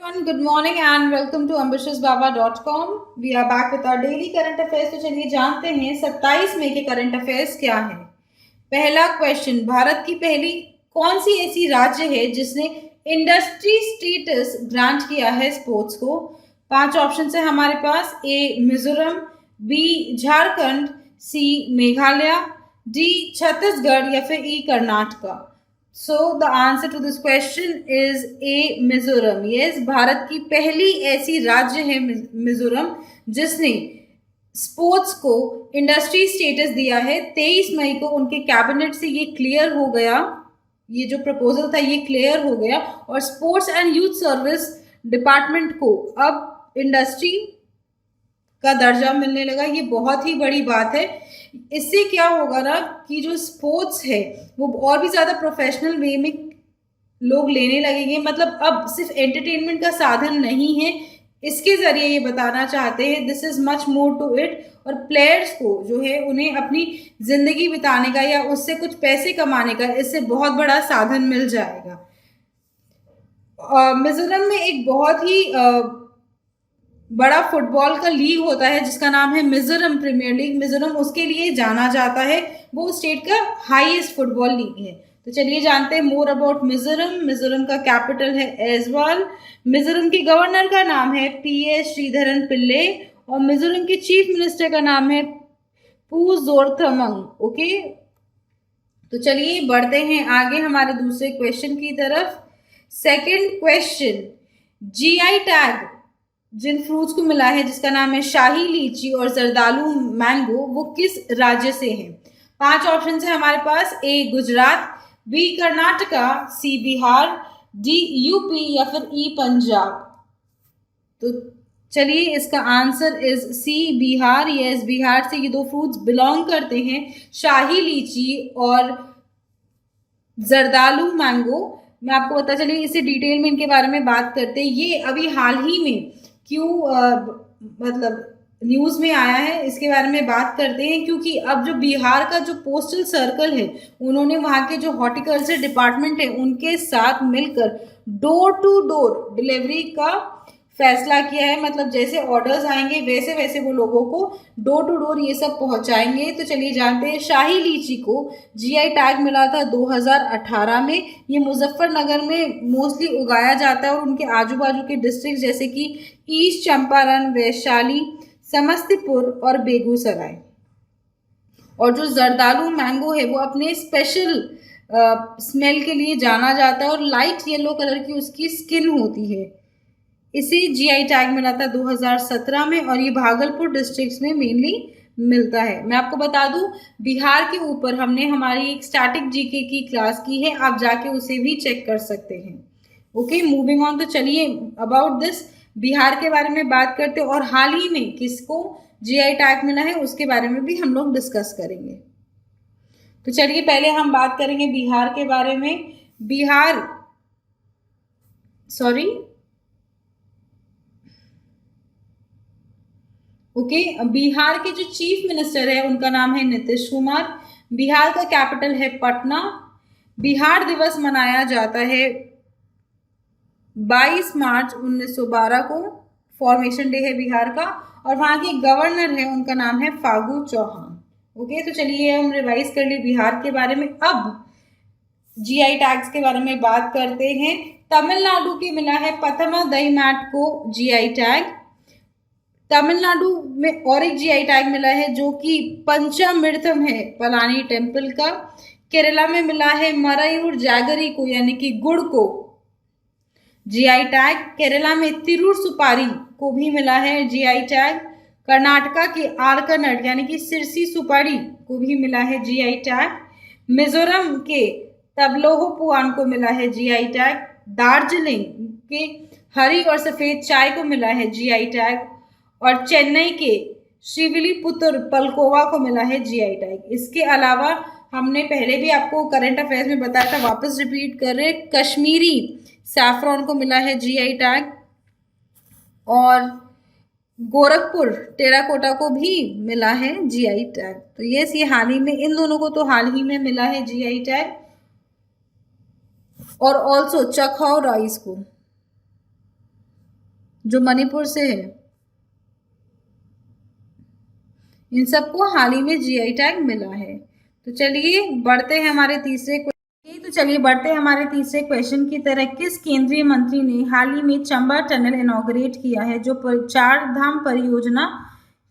everyone, good morning and welcome to ambitiousbaba.com. We are back with our daily current affairs. तो चलिए जानते हैं 27 मई के करंट अफेयर्स क्या है। पहला क्वेश्चन, भारत की पहली कौन सी ऐसी राज्य है जिसने इंडस्ट्री स्टेटस ग्रांट किया है स्पोर्ट्स को। 5 ऑप्शन है हमारे पास। ए मिजोरम, बी झारखंड, सी मेघालय, डी छत्तीसगढ़ या फिर ई Karnataka. So the answer to this question is A Mizoram. Yes, Bharat की पहली ऐसी राज्य है मिजोरम जिसने स्पोर्ट्स को इंडस्ट्री स्टेटस दिया है। 23 मई को उनके कैबिनेट से ये क्लियर हो गया, ये जो प्रपोजल था ये क्लियर हो गया और sports and youth service department को अब इंडस्ट्री का दर्जा मिलने लगा। ये बहुत ही बड़ी बात है। इससे क्या होगा ना कि जो स्पोर्ट्स है वो और भी ज़्यादा प्रोफेशनल वे में लोग लेने लगेंगे। मतलब अब सिर्फ एंटरटेनमेंट का साधन नहीं है, इसके ज़रिए ये बताना चाहते हैं this is much more to it. और प्लेयर्स को जो है उन्हें अपनी ज़िंदगी बिताने का या उससे कुछ पैसे कमाने का इससे बहुत बड़ा साधन मिल जाएगा। मिजोरम में एक बहुत ही बड़ा फुटबॉल का लीग होता है जिसका नाम है मिजोरम प्रीमियर लीग। मिजोरम उसके लिए जाना जाता है, वो स्टेट का हाईएस्ट फुटबॉल लीग है। तो चलिए जानते हैं मोर अबाउट मिजोरम। मिजोरम का कैपिटल है ऐजवाल। मिजोरम के गवर्नर का नाम है PS श्रीधरन पिल्ले और मिजोरम के चीफ मिनिस्टर का नाम है पू जोरथमंग। ओके, तो चलिए बढ़ते हैं आगे हमारे दूसरे क्वेश्चन की तरफ। सेकंड क्वेश्चन, GI टैग जिन फ्रूट्स को मिला है जिसका नाम है शाही लीची और जरदालू मैंगो, वो किस राज्य से हैं। 5 ऑप्शन है हमारे पास। A Gujarat, B Karnataka, C Bihar, D UP या फिर ई पंजाब। तो चलिए इसका answer is C Bihar. Yes, Bihar से ये दो फ्रूट्स बिलोंग करते हैं, शाही लीची और जरदालू मैंगो। मैं आपको पता चलिए इसे डिटेल में इनके बारे में बात करते हैं। ये अभी हाल ही में क्यों मतलब न्यूज़ में आया है इसके बारे में बात करते हैं, क्योंकि अब जो बिहार का जो पोस्टल सर्कल है उन्होंने वहाँ के जो हॉर्टिकल्चर डिपार्टमेंट है उनके साथ मिलकर डोर टू डोर डिलीवरी का फैसला किया है। मतलब जैसे ऑर्डर्स आएंगे वैसे वैसे वो लोगों को डोर टू डोर ये सब पहुंचाएंगे। तो चलिए जानते हैं, शाही लीची को GI टैग मिला था 2018 में। ये मुजफ्फरनगर में मोस्टली उगाया जाता है और उनके आजू बाजू के डिस्ट्रिक्ट जैसे कि ईस्ट चंपारण, वैशाली, समस्तीपुर और बेगूसराय। और जो जरदालू मैंगो है वो अपने स्पेशल स्मेल के लिए जाना जाता है और लाइट येलो कलर की उसकी स्किन होती है। इसे GI टैग मिला था 2017 में और ये भागलपुर डिस्ट्रिक्ट में मेनली मिलता है। मैं आपको बता दूं, बिहार के ऊपर हमने हमारी एक स्टैटिक GK की क्लास की है, आप जाके उसे भी चेक कर सकते हैं। Okay, moving on. तो चलिए अबाउट दिस बिहार के बारे में बात करते हैं और हाल ही में किसको GI टैग मिला है उसके बारे में भी हम लोग डिस्कस करेंगे। तो चलिए पहले हम बात करेंगे बिहार के बारे में। बिहार के जो चीफ मिनिस्टर है उनका नाम है नीतीश कुमार। बिहार का कैपिटल है पटना। बिहार दिवस मनाया जाता है 22 मार्च 1912 को, फॉर्मेशन डे है बिहार का। और वहाँ के गवर्नर है उनका नाम है फागू चौहान। ओके, तो चलिए हम रिवाइज कर लिए बिहार के बारे में। अब GI टैग्स के बारे में बात करते हैं। तमिलनाडु के मिला है पथमा दही मैट को GI टैग। तमिलनाडु में और एक GI टैग मिला है जो कि पंचामृतम है पलानी टेम्पल का। केरला में मिला है मरायूर जैगरी को यानी कि गुड़ को GI टैग। केरला में तिरूर सुपारी को भी मिला है GI टैग। कर्नाटका के आरकनट यानी कि सिरसी सुपारी को भी मिला है GI टैग। मिजोरम के तबलोह को मिला है GI टैग। दार्जिलिंग के हरी और सफेद चाय को मिला है GI टैग और चेन्नई के श्रीविलीपुतुर पलकोवा को मिला है GI टैग। इसके अलावा हमने पहले भी आपको करंट अफेयर्स में बताया था, वापस रिपीट कर रहे, कश्मीरी सैफरॉन को मिला है GI टैग और गोरखपुर टेराकोटा को भी मिला है GI टैग। तो ये हाल ही में इन दोनों को तो हाल ही में मिला है GI टैग। और ऑल्सो चखाओ राइस को जो मणिपुर से है, इन सबको हाल ही में जीआई टैग मिला है। तो चलिए बढ़ते हैं हमारे तीसरे क्वेश्चन की तरह। किस केंद्रीय मंत्री ने हाल ही में चंबा टनल इनॉग्रेट किया है, जो चार धाम परियोजना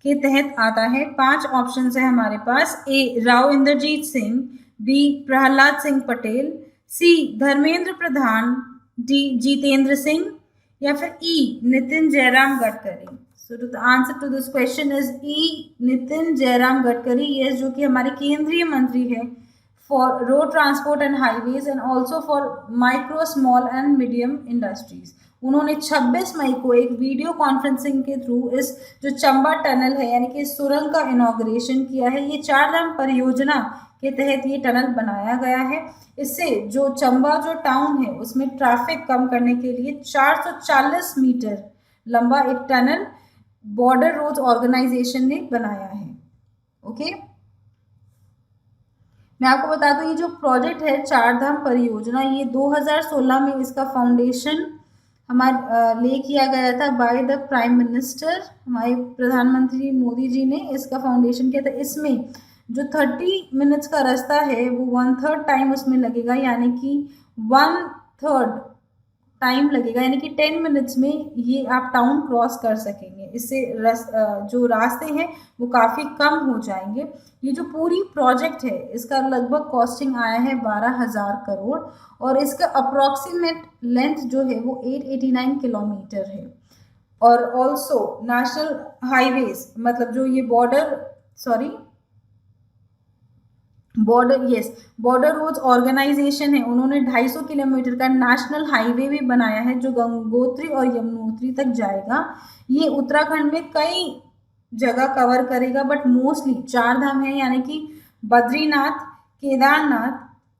के तहत आता है? 5 ऑप्शन है हमारे पास। A Rao Inderjit Singh, B Prahlad Singh Patel, C Dharmendra Pradhan, D Jitendra Singh, या फिर E Nitin Jairam Gadkari. So the answer to this question is E Nitin Jairam Gadkari, ये जो कि हमारे केंद्रीय मंत्री है for road transport and highways and also for micro small and medium industries. उन्होंने 26 मई को एक वीडियो कॉन्फ्रेंसिंग के थ्रू इस जो चंबा टनल है यानी कि सुरंग का इनॉग्रेशन किया है। ये चार धाम परियोजना के तहत ये टनल बनाया गया है। इससे जो चंबा जो टाउन है उसमें ट्रैफिक कम करने के लिए 440 मीटर लंबा एक टनल बॉर्डर रोड्स ऑर्गेनाइजेशन ने बनाया है। ओके, मैं आपको बता दूं ये जो प्रोजेक्ट है चार धाम परियोजना, ये 2016 में इसका फाउंडेशन ले किया गया था बाय द प्राइम मिनिस्टर, हमारे प्रधानमंत्री मोदी जी ने इसका फाउंडेशन किया था। इसमें जो 30 मिनट्स का रास्ता है वो 1/3 टाइम उसमें लगेगा, यानी कि 1/3 टाइम लगेगा, यानी कि 10 मिनट्स में ये आप टाउन क्रॉस कर सकेंगे। इससे जो रास्ते हैं वो काफ़ी कम हो जाएंगे। ये जो पूरी प्रोजेक्ट है इसका लगभग कॉस्टिंग आया है 12,000 करोड़ और इसका अप्रॉक्सीमेट लेंथ जो है वो 889 किलोमीटर है। और ऑल्सो नेशनल हाईवेज मतलब जो ये बॉर्डर रोड्स ऑर्गेनाइजेशन है, उन्होंने 250 किलोमीटर का नेशनल हाईवे भी बनाया है जो गंगोत्री और यमुनोत्री तक जाएगा। ये उत्तराखंड में कई जगह कवर करेगा, बट मोस्टली चार धाम है यानी कि बद्रीनाथ, केदारनाथ,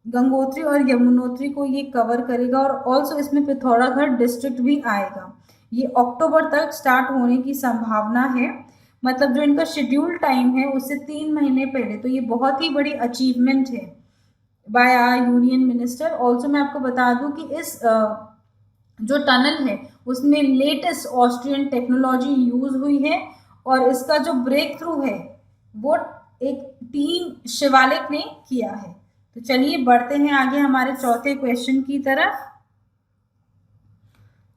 गंगोत्री और यमुनोत्री को ये कवर करेगा। और ऑल्सो इसमें पिथौरागढ़ डिस्ट्रिक्ट भी आएगा। ये अक्टूबर तक स्टार्ट होने की संभावना है, मतलब जो इनका शेड्यूल टाइम है उससे 3 महीने पहले। तो ये बहुत ही बड़ी अचीवमेंट है by our union minister. Also मैं आपको बता दूं कि इस जो टनल है उसमें लेटेस्ट ऑस्ट्रियन टेक्नोलॉजी यूज हुई है और इसका जो ब्रेक थ्रू है वो एक टीम शिवालिक ने किया है। तो चलिए बढ़ते हैं आगे हमारे चौथे क्वेश्चन की तरफ।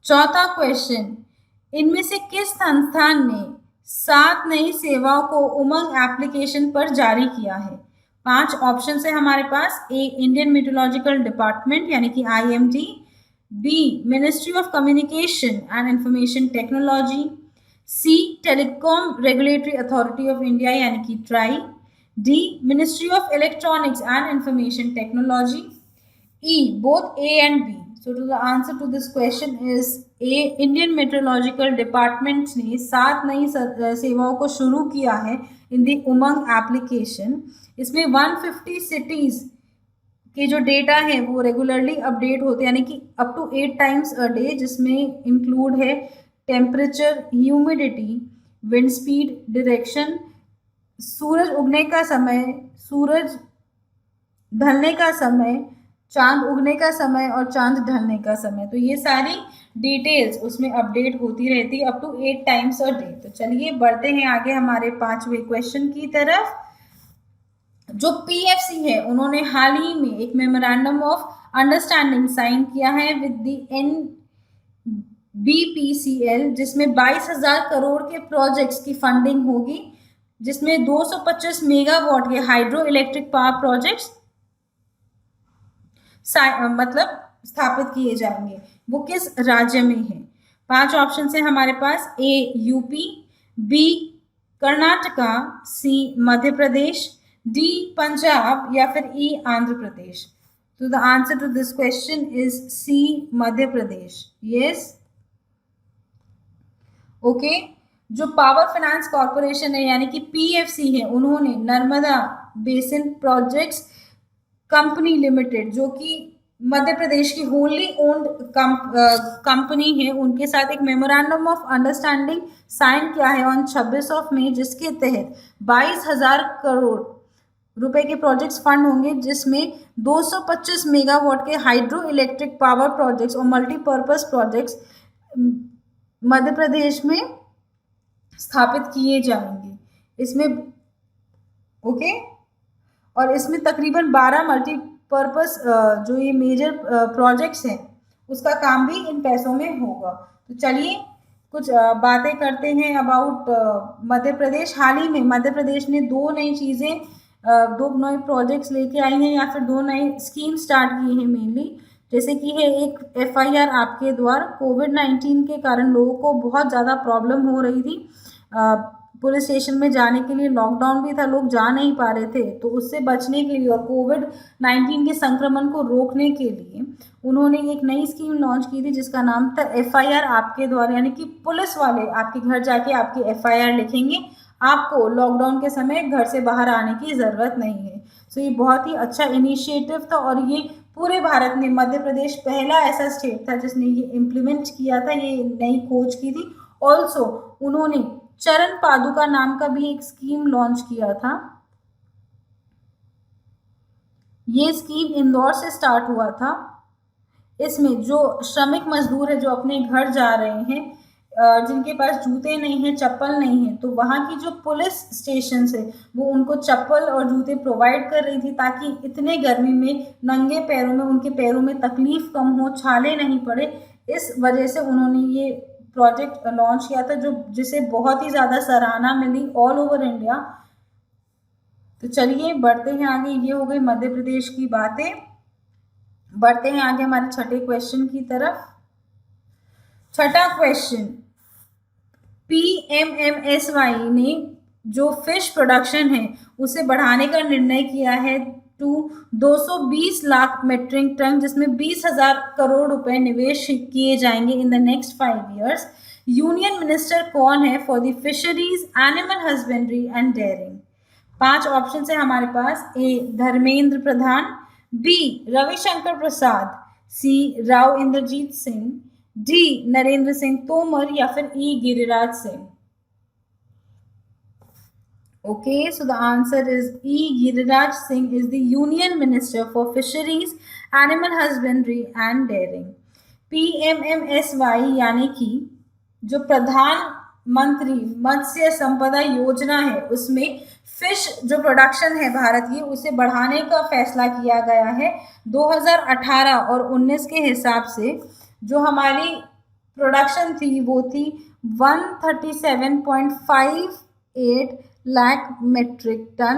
चौथा क्वेश्चन, इनमें से किस संस्थान ने 7 नई सेवाओं को उमंग एप्लीकेशन पर जारी किया है? 5 ऑप्शन है हमारे पास। ए इंडियन मेट्रोलॉजिकल डिपार्टमेंट यानी कि IMD, B ministry of communication and information technology, C telecom regulatory authority of India यानी कि TRAI, D ministry of electronics and information technology, E both A and B. So the answer to this question is A. Indian metrological department ने 7 नई सेवाओं को शुरू किया है इन दी उमंग application. इसमें 150 सिटीज के जो डेटा है वो रेगुलरली अपडेट होते हैं यानी कि up to 8 times a day, जिसमें इंक्लूड है temperature, humidity, wind speed, direction, सूरज उगने का समय, सूरज ढलने का समय, चांद उगने का समय और चांद ढलने का समय। तो ये सारी डिटेल्स उसमें अपडेट होती रहती है up to 8 times a day. तो चलिए बढ़ते हैं आगे हमारे 5वें क्वेश्चन की तरफ। जो PFC है उन्होंने हाल ही में एक मेमोरेंडम ऑफ अंडरस्टैंडिंग साइन किया है विद द NBPCL, जिसमें 22,000 करोड़ के प्रोजेक्ट्स की फंडिंग होगी, जिसमें 225 मेगावाट के हाइड्रो इलेक्ट्रिक पावर प्रोजेक्ट्स मतलब स्थापित किए जाएंगे। वो किस राज्य में है? 5 ऑप्शन है हमारे पास। A UP, B Karnataka, C Madhya Pradesh, D Punjab या फिर ई आंध्र प्रदेश। तो the answer to this question is C Madhya Pradesh. Yes, okay. जो पावर फाइनेंस कॉर्पोरेशन है यानी कि PFC है, उन्होंने Narmada basin projects company limited, जो कि मध्य प्रदेश की होली ओन्ड कंपनी है, उनके साथ एक मेमोरेंडम ऑफ अंडरस्टैंडिंग साइन किया है ऑन 26 मई, जिसके तहत 22,000 करोड़ रुपए के प्रोजेक्ट्स फंड होंगे, जिसमें 225 मेगावाट के हाइड्रो इलेक्ट्रिक पावर प्रोजेक्ट्स और मल्टीपर्पज प्रोजेक्ट्स मध्य प्रदेश में स्थापित किए जाएंगे इसमें। ओके, और इसमें तकरीबन 12 मल्टीपर्पस जो ये मेजर प्रोजेक्ट्स हैं उसका काम भी इन पैसों में होगा। तो चलिए कुछ बातें करते हैं अबाउट मध्य प्रदेश। हाल ही में मध्य प्रदेश ने दो नई चीज़ें, दो नए प्रोजेक्ट्स लेके आई हैं या फिर दो नई स्कीम स्टार्ट की हैं मेनली। जैसे कि है एक FIR आपके द्वारा। कोविड-19 के कारण लोगों को बहुत ज़्यादा प्रॉब्लम हो रही थी पुलिस स्टेशन में जाने के लिए। लॉकडाउन भी था, लोग जा नहीं पा रहे थे, तो उससे बचने के लिए और कोविड-19 के संक्रमण को रोकने के लिए उन्होंने एक नई स्कीम लॉन्च की थी जिसका नाम था FIR आपके द्वारा, यानी कि पुलिस वाले आपके घर जाके आपकी FIR लिखेंगे, आपको लॉकडाउन के समय घर से बाहर आने की ज़रूरत नहीं है। सो ये बहुत ही अच्छा इनिशिएटिव था और ये पूरे भारत में मध्य प्रदेश पहला ऐसा स्टेट था जिसने ये इम्प्लीमेंट किया था, ये नई खोज की थी। ऑल्सो उन्होंने चरण पादुका नाम का भी एक स्कीम लॉन्च किया था। ये स्कीम इंदौर से स्टार्ट हुआ था। इसमें जो श्रमिक मजदूर है जो अपने घर जा रहे हैं, जिनके पास जूते नहीं हैं, चप्पल नहीं है, तो वहाँ की जो पुलिस स्टेशन है वो उनको चप्पल और जूते प्रोवाइड कर रही थी ताकि इतने गर्मी में नंगे पैरों में उनके पैरों में तकलीफ कम हो, छाले नहीं पड़े। इस वजह से उन्होंने ये प्रोजेक्ट लॉन्च किया था जो जिसे बहुत ही ज़्यादा सराहना मिली ऑल ओवर इंडिया। तो चलिए बढ़ते हैं आगे। ये हो गई मध्य प्रदेश की बातें। बढ़ते हैं आगे हमारे छठे क्वेश्चन की तरफ। छठा क्वेश्चन, PMMSY ने जो फिश प्रोडक्शन है उसे बढ़ाने का निर्णय किया है टू 220 लाख मेट्रिक टन, जिसमें 20,000 करोड़ रुपए निवेश किए जाएंगे in the next 5 years. Union minister कौन है for the fisheries, animal husbandry and dairying? 5 option है हमारे पास। A Dharmendra Pradhan, B Ravishankar Prasad, C Rao Inderjit Singh, D Narendra Singh Tomar या फिर ई Giriraj Singh. Okay, so the answer is E. Giriraj Singh is the Union Minister for Fisheries, Animal Husbandry and Dairying. PMMSY यानी कि जो प्रधानमंत्री मत्स्य संपदा योजना है उसमें फिश जो प्रोडक्शन है भारत की उसे बढ़ाने का फैसला किया गया है। 2018 और 19 के हिसाब से जो हमारी प्रोडक्शन थी वो थी 137.58 लाख मेट्रिक टन।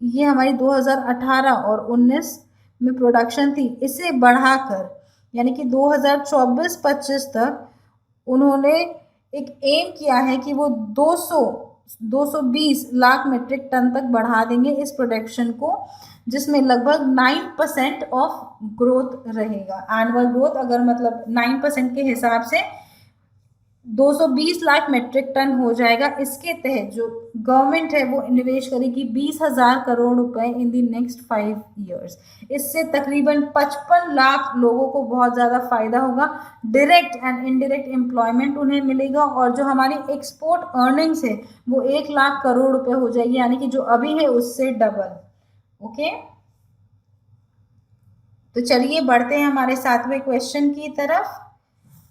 ये हमारी 2018 और 19 में प्रोडक्शन थी। इसे बढ़ाकर यानी कि 2024-25 तक उन्होंने एक एम किया है कि वो 220 लाख मेट्रिक टन तक बढ़ा देंगे इस प्रोडक्शन को, जिसमें लगभग 9% ऑफ ग्रोथ रहेगा। एनुअल ग्रोथ अगर मतलब 9% के हिसाब से 220 लाख मेट्रिक टन हो जाएगा। इसके तहत जो गवर्नमेंट है वो निवेश करेगी 20,000 करोड़ रुपए इन दी नेक्स्ट 5 ईयर्स। इससे तकरीबन 55 लाख लोगों को बहुत ज़्यादा फायदा होगा। डायरेक्ट एंड इनडायरेक्ट एम्प्लॉयमेंट उन्हें मिलेगा और जो हमारी एक्सपोर्ट अर्निंग्स है वो 1 लाख करोड़ रुपए हो जाएगी, यानी कि जो अभी है उससे डबल। ओके, तो चलिए बढ़ते हैं हमारे 7वें क्वेश्चन की तरफ।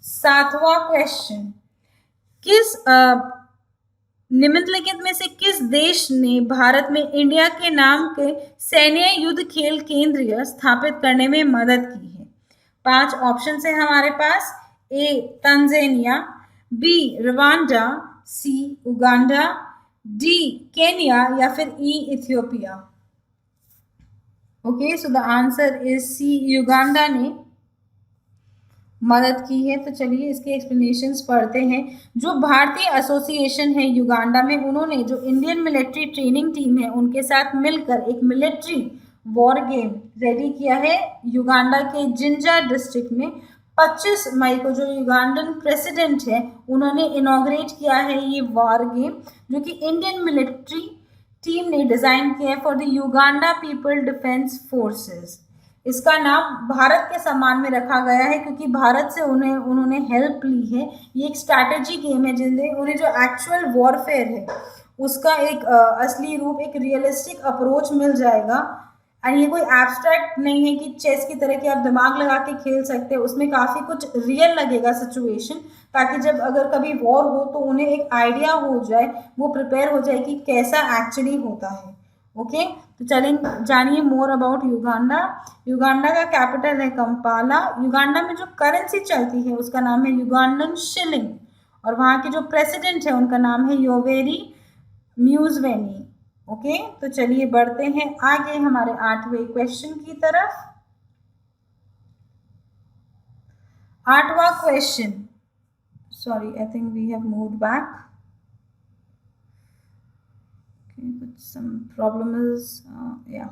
7वां क्वेश्चन, किस निम्नलिखित में से किस देश ने भारत में इंडिया के नाम के सैन्य युद्ध खेल केंद्र स्थापित करने में मदद की है? 5 ऑप्शन है हमारे पास। A Tanzania, B Rwanda, C Uganda, D Kenya या फिर E Ethiopia. Okay, so the answer is C, Uganda ने मदद की है। तो चलिए इसके एक्सप्लेनेशंस पढ़ते हैं। जो भारतीय एसोसिएशन है युगांडा में, उन्होंने जो इंडियन मिलिट्री ट्रेनिंग टीम है उनके साथ मिलकर एक मिलिट्री वॉर गेम रेडी किया है युगांडा के जिंजा डिस्ट्रिक्ट में। 25 मई को जो युगांडन प्रेसिडेंट है उन्होंने इनॉग्रेट किया है ये वॉर गेम, जो कि इंडियन मिलिट्री टीम ने डिज़ाइन किया है for the Uganda people defence forces. इसका नाम भारत के सम्मान में रखा गया है क्योंकि भारत से उन्होंने हेल्प ली है। ये एक स्ट्रैटेजी गेम है जिनसे उन्हें जो एक्चुअल वॉरफेयर है उसका एक असली रूप, एक रियलिस्टिक अप्रोच मिल जाएगा और ये कोई एब्स्ट्रैक्ट नहीं है कि चेस की तरह कि आप दिमाग लगा के खेल सकते हैं, उसमें काफ़ी कुछ रियल लगेगा सिचुएशन, ताकि जब अगर कभी वॉर हो तो उन्हें एक आइडिया हो जाए, वो प्रिपेयर हो जाए कि कैसा एक्चुअली होता है। ओके, तो चलें जानिए मोर अबाउट युगांडा। युगांडा का कैपिटल है कंपाला। युगांडा में जो करेंसी चलती है उसका नाम है युगांडन शिलिंग, और वहाँ के जो प्रेसिडेंट है उनका नाम है योवेरी म्यूजवेनी। ओके, तो चलिए बढ़ते हैं आगे हमारे 8वें क्वेश्चन की तरफ। 8वां question, sorry I think we have moved back, some problem is या,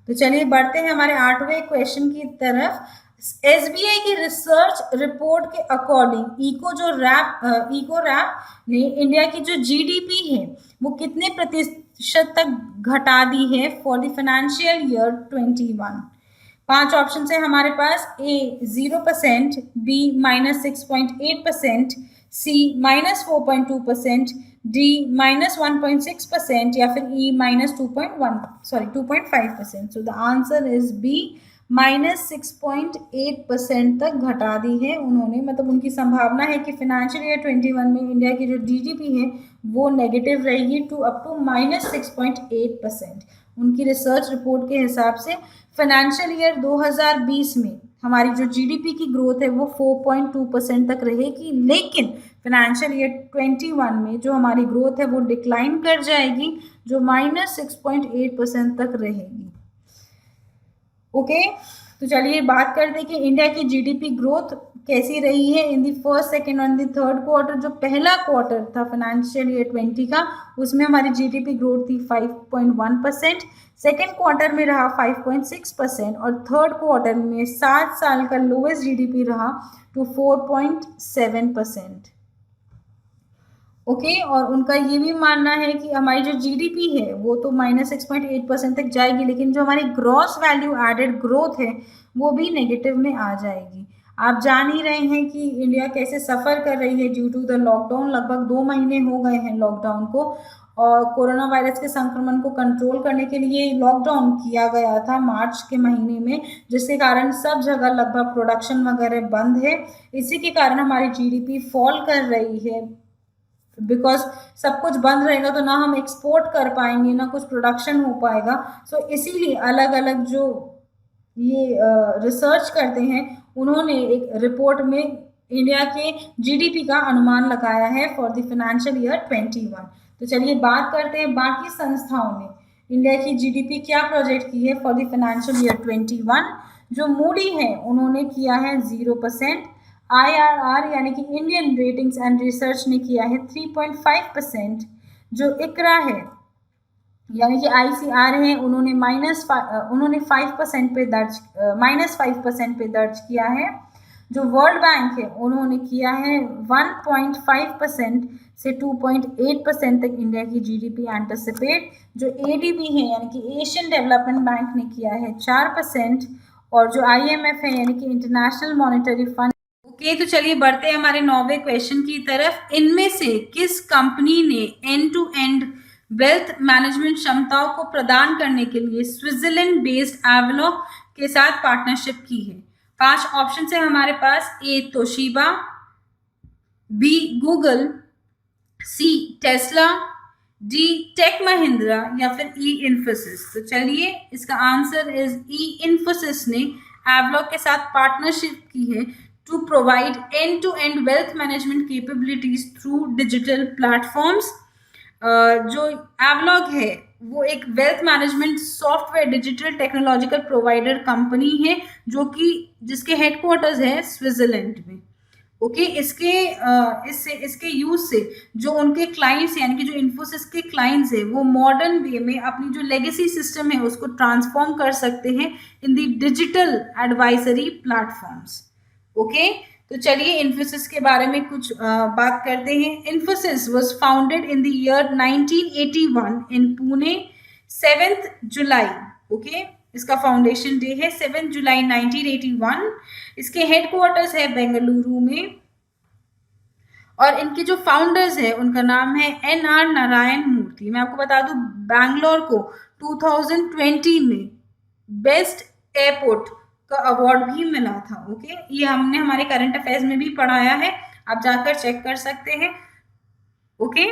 तो चलिए बढ़ते हैं हमारे 8वें क्वेश्चन की तरफ। एसबीआई की रिसर्च रिपोर्ट के अकॉर्डिंग इको रैप ने इंडिया की जो जीडीपी है वो कितने प्रतिशत तक घटा दी है for the financial year 21। 5 option है हमारे पास। ए 0%, बी -6.8%, सी -4.2%, डी -1.6% या फिर E -2.5%। So the answer is B, -6.8% तक घटा दी है उन्होंने। मतलब उनकी संभावना है कि फाइनेंशियल ईयर 21 में इंडिया की जो जीडीपी है वो नेगेटिव रहेगी टू अप टू -6.8%। उनकी रिसर्च रिपोर्ट के हिसाब से फाइनेंशियल ईयर 2020 में हमारी जो जीडीपी की ग्रोथ है वो 4.2% तक रहेगी, लेकिन फाइनेंशियल ईयर 21 में जो हमारी ग्रोथ है वो डिक्लाइन कर जाएगी, जो -6.8% तक रहेगी। ओके, तो चलिए बात करते हैं कि इंडिया की जीडीपी ग्रोथ कैसी रही है इन दी फर्स्ट, सेकेंड और दी थर्ड क्वार्टर। जो पहला क्वार्टर था फाइनेंशियल ईयर 20 का, उसमें हमारी जीडीपी ग्रोथ थी 5.1%, सेकेंड क्वार्टर में रहा 5.6% और थर्ड क्वार्टर में 7 साल का लोएस्ट जीडीपी रहा टू 4.7%। ओके, और उनका ये भी मानना है कि हमारी जो जीडीपी है वो तो -6.8% तक जाएगी, लेकिन जो हमारी ग्रॉस वैल्यू एडेड ग्रोथ है वो भी नेगेटिव में आ जाएगी। आप जान ही रहे हैं कि इंडिया कैसे सफ़र कर रही है ड्यू टू द लॉकडाउन। लगभग 2 महीने हो गए हैं लॉकडाउन को, और कोरोना वायरस के संक्रमण को कंट्रोल करने के लिए लॉकडाउन किया गया था मार्च के महीने में, जिसके कारण सब जगह लगभग प्रोडक्शन वगैरह बंद है। इसी के कारण हमारी जीडीपी फॉल कर रही है, बिकॉज सब कुछ बंद रहेगा तो ना हम एक्सपोर्ट कर पाएंगे ना कुछ प्रोडक्शन हो पाएगा। सो इसीलिए अलग अलग जो ये रिसर्च करते हैं उन्होंने एक रिपोर्ट में इंडिया के जीडीपी का अनुमान लगाया है फॉर द फाइनेंशियल ईयर 21। तो चलिए बात करते हैं बाकी संस्थाओं ने इंडिया की जीडीपी क्या प्रोजेक्ट की है फॉर द फाइनेंशियल ईयर 21। जो मूडी है उन्होंने किया है 0%, IRR यानी कि इंडियन रेटिंग्स एंड रिसर्च ने किया है 3.5%, जो इकरा है यानी कि ICR है उन्होंने -5% पे दर्ज -5% पे दर्ज किया है। जो वर्ल्ड बैंक है उन्होंने किया है 1.5% से 2.8% तक इंडिया की जीडीपी एंटिसिपेट। जो ADB है यानी कि एशियन डेवलपमेंट बैंक ने किया है 4%, और जो IMF है यानी कि इंटरनेशनल मॉनेटरी फंड। ओके, तो चलिए बढ़ते हैं हमारे 9वें क्वेश्चन की तरफ। इनमें से किस कंपनी ने end to end wealth management क्षमताओं को प्रदान करने के लिए स्विट्जरलैंड बेस्ड एवलॉक के साथ पार्टनरशिप की है? 5 ऑप्शन है हमारे पास। ए तोशिबा, बी गूगल, सी टेस्ला, डी टेक महिंद्रा या फिर ई इन्फोसिस। तो चलिए इसका आंसर इज ई इन्फोसिस ने एवलॉक के साथ पार्टनरशिप की है to provide end-to-end wealth management capabilities through digital platforms। जो एवलॉग है वो एक wealth management software digital technological provider company है जो कि जिसके हेडक्वार्टर्स है स्विट्जरलैंड में। ओके, इसके यूज से जो उनके क्लाइंट्स यानी कि जो इन्फोसिस के क्लाइंट्स है वो मॉडर्न वे में अपनी जो लेगेसी सिस्टम है उसको ट्रांसफॉर्म कर सकते हैं इन दी डिजिटल एडवाइजरी प्लेटफॉर्म्स। ओके, तो चलिए इन्फोसिस के बारे में कुछ बात करते हैं। Infosys was founded in the year 1981 in Pune, 7 July. Okay, इसका फाउंडेशन डे है 7 जुलाई 1981। इसके हेडक्वार्टर्स है बेंगलुरु में, और इनके जो फाउंडर्स है उनका नाम है NR नारायण मूर्ति। मैं आपको बता दूं बैंगलोर को 2020 में बेस्ट एयरपोर्ट का अवार्ड भी मिला था। ओके, ये हमने हमारे करंट अफेयर्स में भी पढ़ाया है, आप जाकर चेक कर सकते हैं। ओके,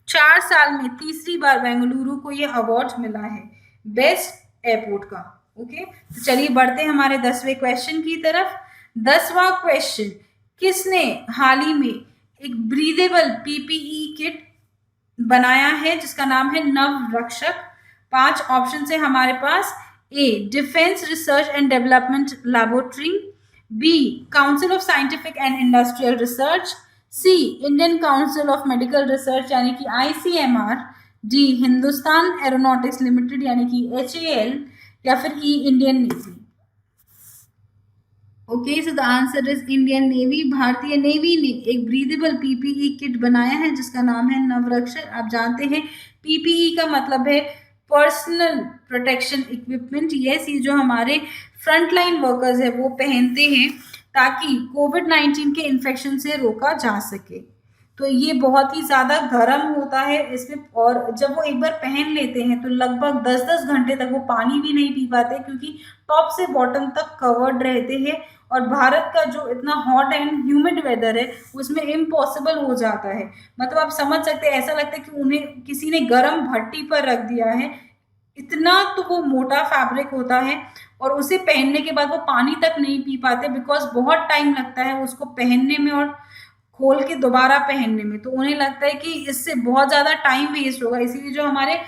4 साल में तीसरी बार बेंगलुरु को ये अवार्ड मिला है बेस्ट एयरपोर्ट का। ओके, तो चलिए बढ़ते हैं हमारे 10वें क्वेश्चन की तरफ। 10वां क्वेश्चन, किसने हाल ही में एक ब्रीदेबल पीपीई किट बनाया है जिसका नाम है नवरक्षक? 5 ऑप्शन है हमारे पास। A, defence research and development laboratory, B, council of scientific and industrial research, C, Indian council of medical research यानी कि ICMR, D, Hindustan aeronautics limited यानी कि HAL, या फिर E, Indian navy. Okay, so the answer is Indian navy. भारतीय navy ने एक breathable PPE kit बनाया है जिसका नाम है नवरक्षक। आप जानते हैं पीपीई का मतलब है पर्सनल प्रोटेक्शन इक्विपमेंट। ये जो हमारे फ्रंटलाइन वर्कर्स है वो पहनते हैं ताकि कोविड-19 के इन्फेक्शन से रोका जा सके। तो ये बहुत ही ज़्यादा गर्म होता है इसमें, और जब वो एक बार पहन लेते हैं तो लगभग 10-10 घंटे तक वो पानी भी नहीं पी पाते क्योंकि टॉप से बॉटम तक कवर्ड रहते हैं। और भारत का जो इतना हॉट एंड ह्यूमिड वेदर है उसमें इम्पॉसिबल हो जाता है। मतलब आप समझ सकते हैं, ऐसा लगता है कि उन्हें किसी ने गर्म भट्टी पर रख दिया है, इतना तो वो मोटा फैब्रिक होता है। और उसे पहनने के बाद वो पानी तक नहीं पी पाते बिकॉज बहुत टाइम लगता है उसको पहनने में और खोल के दोबारा पहनने में। तो उन्हें लगता है कि इससे बहुत ज़्यादा टाइम वेस्ट होगा, इसीलिए जो हमारे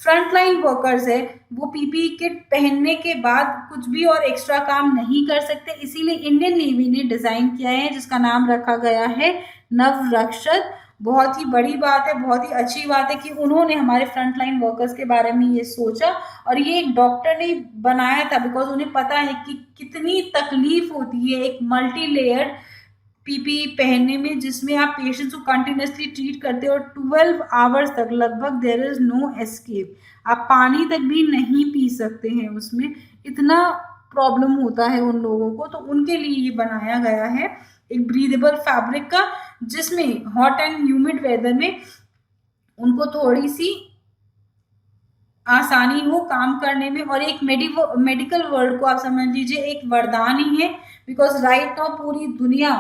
फ्रंटलाइन वर्कर्स है वो पीपीई किट पहनने के बाद कुछ भी और एक्स्ट्रा काम नहीं कर सकते। इसीलिए इंडियन नेवी ने डिज़ाइन किया है जिसका नाम रखा गया है नवरक्षक। बहुत ही बड़ी बात है, बहुत ही अच्छी बात है कि उन्होंने हमारे फ्रंटलाइन वर्कर्स के बारे में ये सोचा। और ये एक डॉक्टर ने बनाया था बिकॉज उन्हें पता है कि कितनी तकलीफ होती है एक मल्टी लेयर्ड पीपीई पहनने में जिसमें आप पेशेंट्स को कंटिन्यूसली ट्रीट करते हो और 12 आवर्स तक लगभग देयर इज नो एस्केप। आप पानी तक भी नहीं पी सकते हैं उसमें, इतना प्रॉब्लम होता है उन लोगों को। तो उनके लिए ये बनाया गया है एक ब्रीदेबल फैब्रिक का जिसमें हॉट एंड ह्यूमिड वेदर में उनको थोड़ी सी आसानी हो काम करने में। और एक मेडिकल वर्ल्ड को आप समझ लीजिए एक वरदान ही है बिकॉज राइट नाउ पूरी दुनिया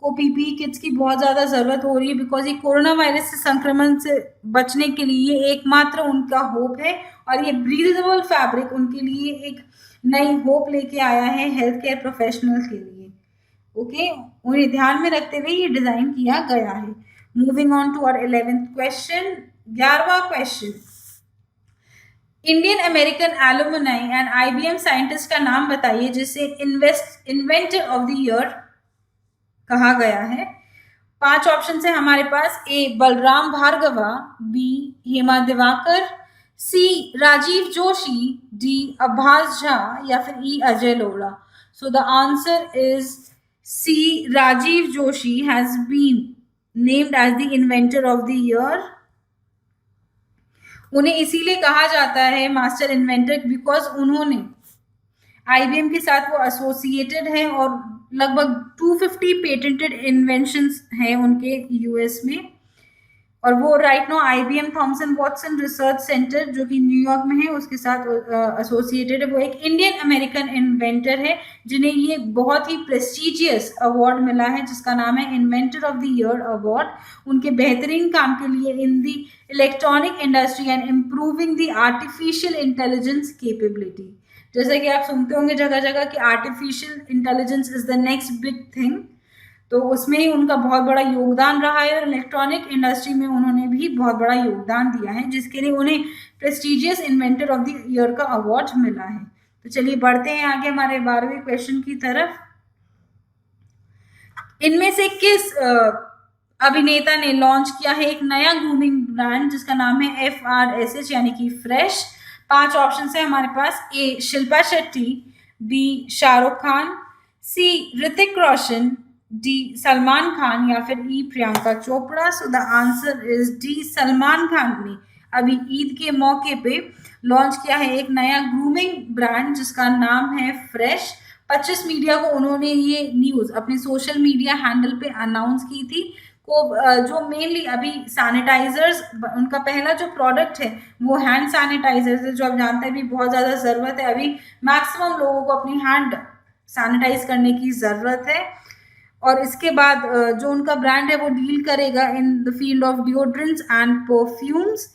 को पीपीई किट्स की बहुत ज़्यादा ज़रूरत हो रही है बिकॉज ये कोरोना वायरस से संक्रमण से बचने के लिए एकमात्र उनका होप है। और ये ब्रीदेबल फैब्रिक उनके लिए एक नई होप लेके आया है हेल्थ केयर प्रोफेशनल्स के लिए। ओके, उन्हें ध्यान में रखते हुए ये डिज़ाइन किया गया है। Moving on to our 11th question. 11वां question, Indian American alumni and IBM scientist का नाम बताइए जिसे इन्वेंटर ऑफ द ईयर कहा गया है। 5 ऑप्शन है हमारे पास। A, Balram Bhargava, B, Hema Diwakar, C, Rajiv Joshi, D, Abbas Jha, या फिर E, Ajay Lodha. So the answer is C, Rajiv Joshi has been named as the inventor of the year. उन्हें इसीलिए कहा जाता है मास्टर इन्वेंटर बिकॉज उन्होंने IBM के साथ वो एसोसिएटेड है और लगभग 250 पेटेंटेड इन्वेंशंस हैं उनके US में। और वो right no IBM Thomson Watson research center जो कि न्यूयॉर्क में है उसके साथ एसोसिएटेड है। वो एक इंडियन अमेरिकन इन्वेंटर है जिन्हें ये बहुत ही प्रेस्टिजियस अवार्ड मिला है जिसका नाम है inventor of the year award उनके बेहतरीन काम के लिए in the electronic industry and improving the artificial intelligence capability. जैसे कि आप सुनते होंगे जगह जगह कि artificial intelligence is the next big thing, तो उसमें ही उनका बहुत बड़ा योगदान रहा है और इलेक्ट्रॉनिक इंडस्ट्री में उन्होंने भी बहुत बड़ा योगदान दिया है जिसके लिए उन्हें prestigious inventor of the year का अवार्ड मिला है। तो चलिए बढ़ते हैं आगे हमारे 12वें क्वेश्चन की तरफ। इनमें से किस अभिनेता ने लॉन्च किया है एक नया ग्रूमिंग ब्रांड जिसका नाम है FRSH यानी कि फ्रेश? 5 ऑप्शन है हमारे पास। A, Shilpa Shetty, B, Shahrukh Khan, C, Hrithik Roshan, D, Salman Khan, या फिर E, Priyanka Chopra. So the answer is D, Salman Khan ने अभी ईद के मौके पे लॉन्च किया है एक नया ग्रूमिंग ब्रांड जिसका नाम है फ्रेश। 25 मीडिया को उन्होंने ये न्यूज़ अपने सोशल मीडिया हैंडल पे अनाउंस की थी। को जो मेनली अभी सैनिटाइजर्स, उनका पहला जो प्रोडक्ट है वो हैंड सैनिटाइजर्स है, जो आप जानते हैं अभी बहुत ज़्यादा ज़रूरत है। अभी मैक्सिमम लोगों को अपनी हैंड सैनिटाइज करने की ज़रूरत है। और इसके बाद जो उनका ब्रांड है वो डील करेगा in the field of deodorants and perfumes.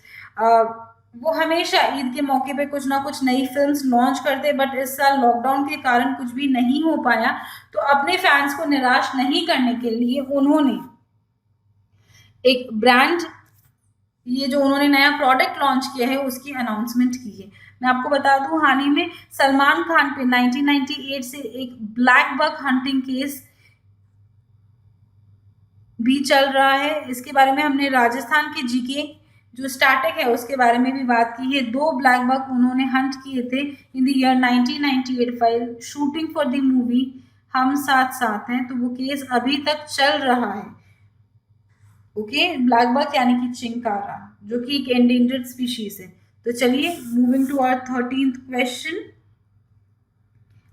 वो हमेशा ईद के मौके पे कुछ ना कुछ नई फिल्म्स लॉन्च करते, बट इस साल लॉकडाउन के कारण कुछ भी नहीं हो पाया, तो अपने फैंस को निराश नहीं करने के लिए उन्होंने एक ब्रांड, ये जो उन्होंने नया प्रोडक्ट लॉन्च किया है उसकी अनाउंसमेंट की है। मैं आपको बता दूं, हाल ही में सलमान खान पे 1998 से एक ब्लैक बक हंटिंग केस भी चल रहा है। इसके बारे में हमने राजस्थान के जीके जो स्टैटिक है उसके बारे में भी बात की है। 2 ब्लैक बक उन्होंने हंट किए थे in the year 1998 file shooting for the movie हम साथ साथ हैं। तो वो केस अभी तक चल रहा है। ओके, ब्लैक बक यानी कि चिंकारा, जो कि एक एंडेंजर्ड स्पीशीज है। तो चलिए moving to our 13th question.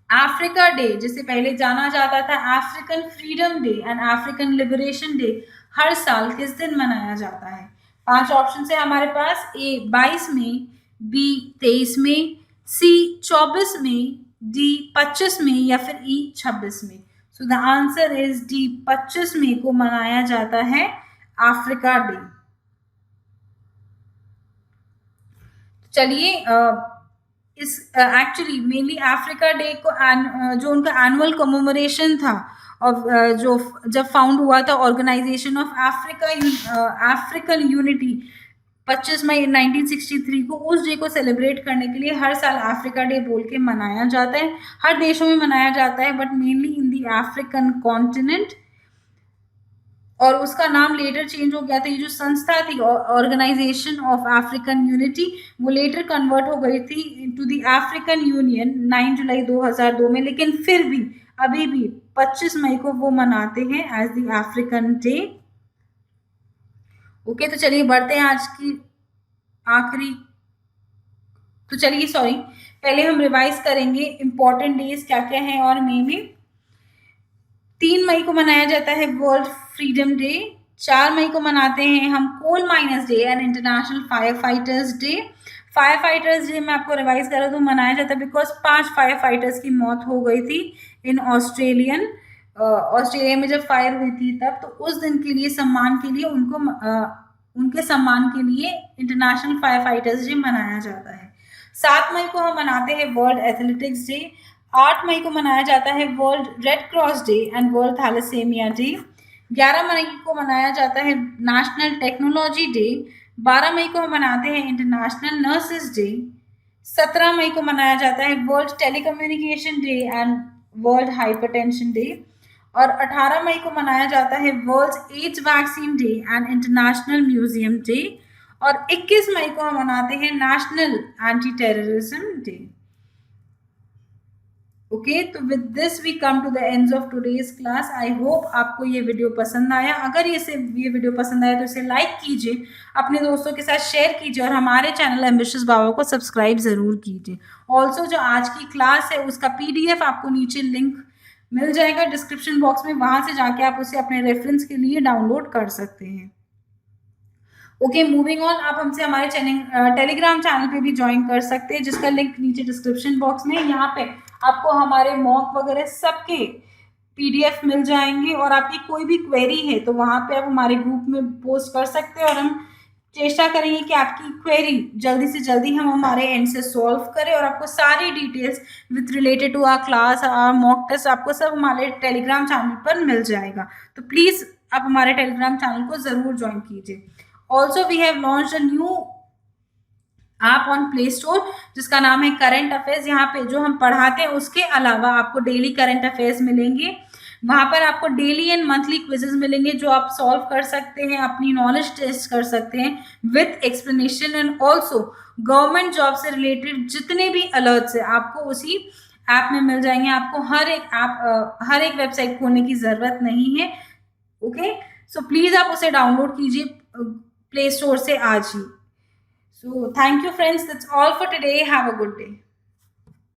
Africa day, जिसे पहले जाना जाता था African freedom day and African liberation day, हर साल किस दिन मनाया जाता है? 5 ऑप्शन है हमारे पास। ए 22 मई, बी 23 मई, सी 24 मई, डी 25 मई या फिर ई 26 मई। So the answer is D 25 मई को मनाया जाता है अफ्रीका डे। चलिए इस एक्चुअली मेनली अफ्रीका डे को जो उनका एनुअल कमेमोरेशन था और जो जब फाउंड हुआ था ऑर्गेनाइजेशन ऑफ अफ्रीकन यूनिटी 25 मई 1963 को, उस डे को सेलिब्रेट करने के लिए हर साल अफ्रीका डे बोल के मनाया जाता है। हर देशों में मनाया जाता है but mainly in the African continent. और उसका नाम लेटर चेंज हो गया था। ये जो संस्था थी ऑर्गेनाइजेशन ऑफ अफ्रीकन यूनिटी, वो लेटर कन्वर्ट हो गई थी टू द अफ्रीकन यूनियन 9 जुलाई 2002 में। लेकिन फिर भी अभी भी 25 मई को वो मनाते हैं as the African day. Okay, तो चलिए बढ़ते हैं आज की आखिरी। तो चलिए पहले हम रिवाइज करेंगे इंपॉर्टेंट डेज क्या क्या हैं। और मई में 3 मई को मनाया जाता है वर्ल्ड फ्रीडम डे। 4 मई को मनाते हैं हम coal miners day and international fire fighters day. Fire fighters day मैं आपको रिवाइज कर रहा हूँ, मनाया जाता है बिकॉज 5 फायर फाइटर्स की मौत हो गई थी इन ऑस्ट्रेलिया में जब फायर हुई थी तब। तो उस दिन के लिए सम्मान के लिए उनके सम्मान के लिए इंटरनेशनल फायर फाइटर्स डे मनाया जाता है। 7 मई को हम मनाते हैं वर्ल्ड एथलेटिक्स डे। 8 मई को मनाया जाता है world red cross day and world thalassemia day. 11 मई को मनाया जाता है नेशनल टेक्नोलॉजी डे। 12 मई को हम मनाते हैं इंटरनेशनल नर्सेज डे। 17 मई को मनाया जाता है world telecommunication day and world hypertension day. और 18 मई को मनाया जाता है world AIDS vaccine day and international museum day. और 21 मई को हम मनाते हैं national anti terrorism day. Okay, तो with this we come to the end of today's class. I hope आपको ये वीडियो पसंद आया। अगर ये वीडियो पसंद आया तो इसे लाइक कीजिए, अपने दोस्तों के साथ शेयर कीजिए और हमारे चैनल एम्बिशियस बाबा को सब्सक्राइब जरूर कीजिए। ऑल्सो जो आज की क्लास है उसका PDF आपको नीचे लिंक मिल जाएगा डिस्क्रिप्शन बॉक्स में, वहां से जाके आप उसे अपने रेफरेंस के लिए डाउनलोड कर सकते हैं। ओके, मूविंग ऑन, आप हमसे हमारे टेलीग्राम चैनल पे भी ज्वाइन कर सकते हैं, जिसका लिंक नीचे डिस्क्रिप्शन बॉक्स में। यहाँ पे आपको हमारे मॉक वगैरह सबके PDF मिल जाएंगे और आपकी कोई भी क्वेरी है तो वहाँ पे आप हमारे ग्रुप में पोस्ट कर सकते हैं और हम चेष्टा करेंगे कि आपकी क्वेरी जल्दी से जल्दी हम हमारे एंड से सॉल्व करें और आपको सारी details with related to our class, our mock test, आपको सब हमारे टेलीग्राम चैनल पर मिल जाएगा। तो प्लीज़ आप हमारे टेलीग्राम चैनल को ज़रूर ज्वाइन कीजिए। Also we have launched a new app on play store जिसका नाम है करंट अफेयर्स। यहाँ पे जो हम पढ़ाते हैं उसके अलावा आपको डेली करंट अफेयर्स मिलेंगे। वहाँ पर आपको डेली एंड मंथली क्विजेस मिलेंगे जो आप सॉल्व कर सकते हैं, अपनी नॉलेज टेस्ट कर सकते हैं with explanation. And also government job से रिलेटेड जितने भी अलर्ट्स है आपको उसी ऐप में मिल जाएंगे। आपको हर एक वेबसाइट खोलने की ज़रूरत नहीं है। ओके, सो प्लीज़ आप उसे डाउनलोड कीजिए प्ले स्टोर से आज ही। So thank you friends, that's all for today. Have a good day.